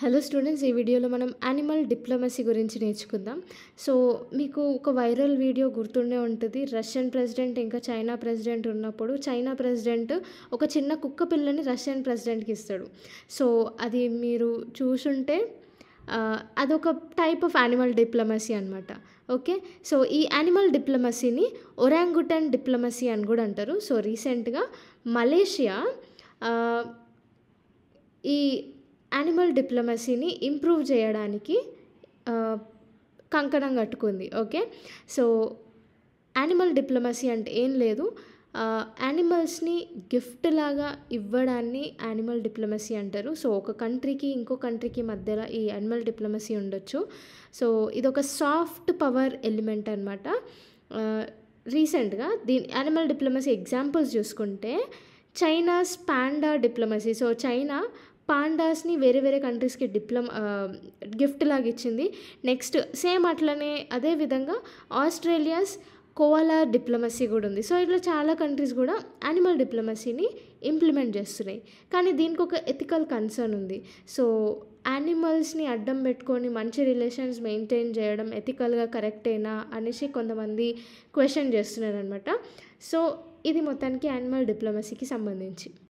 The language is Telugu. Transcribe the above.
హలో స్టూడెంట్స్, ఈ వీడియోలో మనం యానిమల్ డిప్లొమసీ గురించి నేర్చుకుందాం. సో మీకు ఒక వైరల్ వీడియో గుర్తుండే ఉంటుంది. రష్యన్ ప్రెసిడెంట్ ఇంకా చైనా ప్రెసిడెంట్ ఉన్నప్పుడు చైనా ప్రెసిడెంట్ ఒక చిన్న కుక్క పిల్లని రష్యన్ ప్రెసిడెంట్కి ఇస్తాడు. సో అది మీరు చూసుంటే అదొక టైప్ ఆఫ్ యానిమల్ డిప్లొమసీ అనమాట. ఓకే, సో ఈ యానిమల్ డిప్లొమసీని ఒరాంగుటన్ డిప్లొమసీ అని కూడా అంటారు. సో రీసెంట్గా మలేషియా ఈ యానిమల్ డిప్లొమసీని ఇంప్రూవ్ చేయడానికి కంకణం కట్టుకుంది. ఓకే, సో యానిమల్ డిప్లొమసీ అంటే ఏం లేదు, యానిమల్స్ని గిఫ్ట్ లాగా ఇవ్వడాన్ని యానిమల్ డిప్లొమసీ అంటారు. సో ఒక కంట్రీకి ఇంకో కంట్రీకి మధ్యలో ఈ యానిమల్ డిప్లొమసీ ఉండొచ్చు. సో ఇదొక సాఫ్ట్ పవర్ ఎలిమెంట్ అనమాట. రీసెంట్గా దీని యానిమల్ డిప్లొమసీ ఎగ్జాంపుల్స్ చూసుకుంటే China's panda diplomacy. So China పాండాస్ని వేరే వేరే కంట్రీస్కి గిఫ్ట్ లాగా ఇచ్చింది. నెక్స్ట్ సేమ్ అట్లనే అదే విధంగా ఆస్ట్రేలియాస్ కోవాలా డిప్లొమసీ కూడా ఉంది. సో ఇట్లా చాలా కంట్రీస్ కూడా యానిమల్ డిప్లొమసీని ఇంప్లిమెంట్ చేస్తున్నాయి. కానీ దీనికి ఒక ఎథికల్ కన్సర్న్ ఉంది. సో యానిమల్స్ని అడ్డం పెట్టుకొని మంచి రిలేషన్స్ మెయింటైన్ చేయడం ఎథికల్గా కరెక్టేనా అనేసి కొంతమంది క్వశ్చన్ చేస్తున్నారు అనమాట. సో ఇది మొత్తానికి యానిమల్ డిప్లొమసీకి సంబంధించి.